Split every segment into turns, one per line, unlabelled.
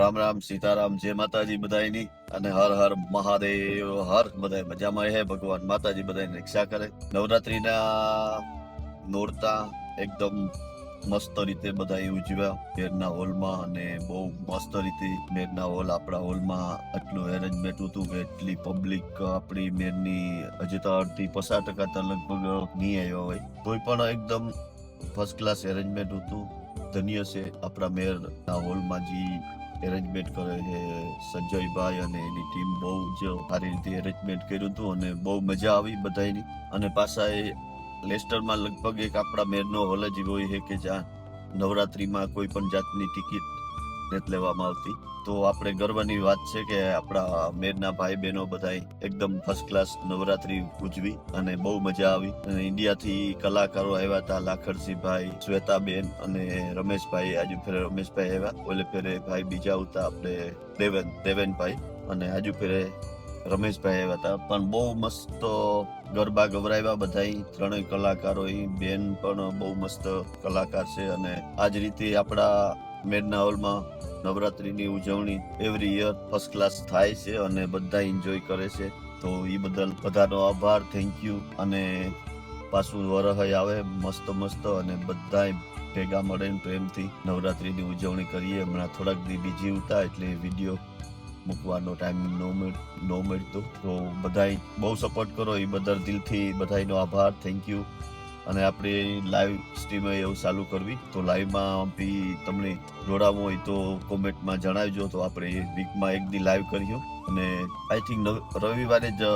રામ રામ સીતારામ જય માતાજી બધાયની અને હર હર મહાદેવ હર બધાય મજામાં હે ભગવાન માતાજી બધાયની રક્ષા કરે। નવરાત્રીના નોરતા એકદમ મસ્ત રીતે બધાય ઉજવ્યા મેરના હોલમાં અને બહુ મસ્ત રીતે મેરના હોલ આપણા હોલમાં આટલું એરેન્જમેન્ટ હતું કે એટલી પબ્લિક આપણી મેરની હજી તો 30-50% તો લગભગ નહીં આવ્યો હોય કોઈ પણ એકદમ ફર્સ્ટ ક્લાસ એરેન્જમેન્ટ હતું। ધન્ય છે આપણા મેરના હોલમાં જે એરેન્જમેન્ટ કરે છે સંજયભાઈ અને એની ટીમ બહુ જ સારી રીતે એરેન્જમેન્ટ કર્યું હતું અને બહુ મજા આવી બધાની। અને પાછા એ લેસ્ટરમાં લગભગ એક આપણા મેરનો હોલ જ હોય છે કે જ્યાં નવરાત્રીમાં કોઈ પણ જાતની ટિકિટ નથી લેવામાં આવતી। તો આપણે ગર્વની વાત છે કે આપણા મેરના ભાઈ બહેનો બધા એકદમ ફર્સ્ટ ક્લાસ નવરાત્રી ઉજવી અને બહુ મજા આવી। અને ઇન્ડિયાથી કલાકારો આવ્યા હતા લાખણસિંહભાઈ, શ્વેતાબેન અને રમેશભાઈ। આજુ ફેરે રમેશભાઈ આવ્યા, ઓલે ફેરે ભાઈ બીજા હતા આપણે દેવેનભાઈ અને આજુ ફેરે રમેશભાઈ આવ્યા હતા। પણ બહુ મસ્ત ગરબા ગવરાવ્યા બધા ત્રણેય કલાકારો। બેન પણ બહુ મસ્ત કલાકાર છે અને આ જ રીતે આપણા મેરના હોલમાં નવરાત્રીની ઉજવણી એવરી યર ફર્સ્ટ ક્લાસ થાય છે અને બધા એન્જોય કરે છે। તો એ બદલ બધાનો આભાર, થેન્ક યુ। અને પાછું વરહ આવે મસ્ત અને બધા ભેગા મળીને પ્રેમથી નવરાત્રીની ઉજવણી કરીએ। હમણાં થોડાક દી બીજી હતા એટલે વિડીયો મૂકવાનો ટાઈમ ન મળતો, તો બધાય બહુ સપોર્ટ કરો એ બદલ દિલથી બધાનો આભાર, થેન્ક યુ। અને આપણે લાઈવ સ્ટ્રીમ એવું ચાલુ કરવી, તો લાઈવમાં બી તમને જોડાવવું હોય તો કોમેન્ટમાં જણાવજો, તો આપણે વીકમાં એક દી લાઈવ કર્યું અને આઈ થિંક રવિવારે જ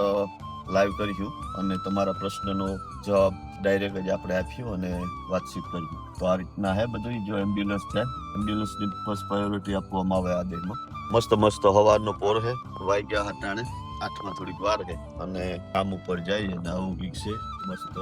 લાઈવ કર્યું અને તમારા પ્રશ્નનો જવાબ ડાયરેક્ટ જ આપણે આપ્યું અને વાતચીત કર્યું। તો આ રીતના હે બધું। જો એમ્બ્યુલન્સ છે, એમ્બ્યુલન્સની ફર્સ્ટ પ્રાયોરિટી આપવામાં આવે આ દેમાં। મસ્ત હવારનો પોર હે, વાગ્યા હટાણે 8માં થોડીક વાર હે અને કામ ઉપર જાય અને આવું વીક છે મસ્ત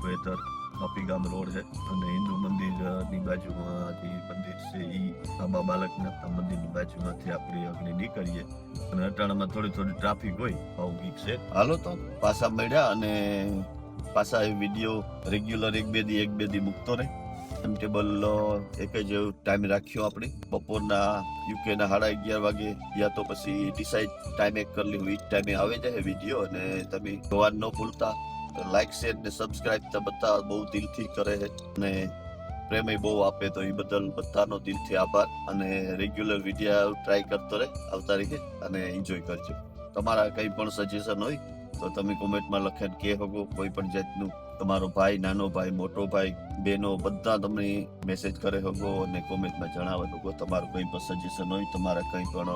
વેધર। કાપીગામ રોડ છે અને હિન્દુ મંદિરની બાજુમાં જે મંદિર છે એ બાબા બાલકનાથ મંદિરની બાજુમાંથી આપણે અગ્નિ નીકળીએ અને અટાણામાં થોડી ટ્રાફિક હોય આવું વીક છે। હાલો તો પાછા મળ્યા અને પાછા એ વિડીયો રેગ્યુલર એક બે દી મૂકતો રહે। ટાઈમ ટેબલ એક જ ટાઈમ રાખ્યો આપણે બપોરના યુકેના 11:30 વાગે યા તો પછી ડિસાઇડ ટાઈમ એક કરી લેવું, એ ટાઈમે આવે જાય વિડીયો। અને તમે જોવા ન ભૂલતા, લાઈક શેર ને સબસ્ક્રાઇબ તો બધા બહુ દિલથી કરે છે અને પ્રેમ બહુ આપે, તો એ બદલ બધાનો દિલથી આભાર। અને રેગ્યુલર વિડીયો ટ્રાય કરતો રહે આવતા રીતે અને એન્જોય કરજો। તમારા કંઈ પણ સજેશન હોય તો તમે કોમેન્ટમાં લખીને કહે શકો, કોઈ પણ જાતનું તમારો ભાઈ, નાનો ભાઈ, મોટો ભાઈ, બહેનો બધા તમને મેસેજ કરે શકો અને કોમેન્ટમાં જણાવે શકો। તમારું કંઈ પણ સજેશન હોય, તમારા કંઈ પણ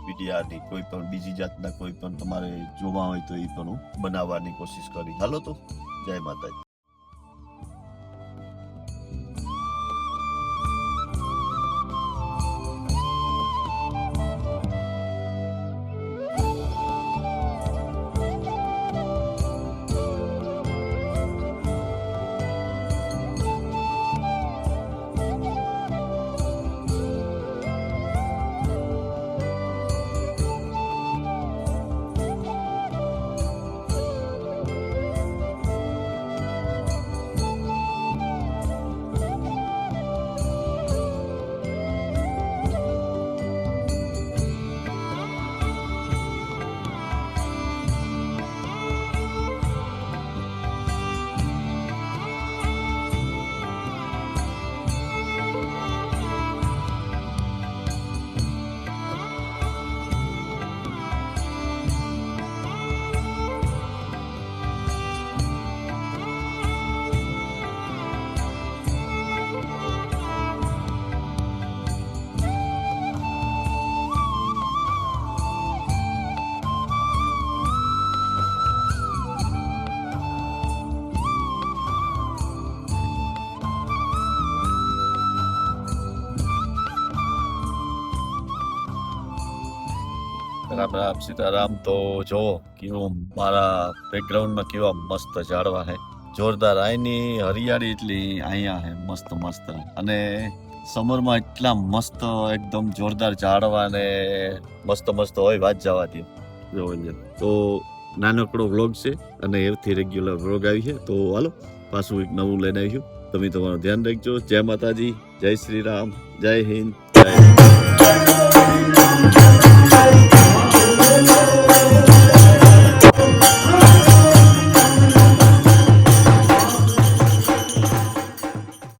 વિડીયાની કોઈ પણ બીજી જાતના કોઈ પણ તમારે જોવા હોય તો એ પણ હું બનાવવાની કોશિશ કરી। હાલો તો જય માતાજી। રામ રામ સીતારામ। તો જો કેવું મારા બેકગ્રાઉન્ડમાં કેવા મસ્ત ઝાડવા હે, જોરદાર। અહીંની હરિયાળી એટલી અહીંયા હે મસ્ત અને સમરમાં એટલા મસ્ત એકદમ જોરદાર ઝાડવા ને મસ્ત હોય, વાત જવા દો। તો નાનકડો વ્લોગ છે અને એવથી રેગ્યુલર વ્લોગ આવી છે। તો હાલો પાછું એક નવું લઈને આવ્યું, તમે તમારું ધ્યાન રાખજો। જય માતાજી, જય શ્રી રામ, જય હિન્દ, જય
હર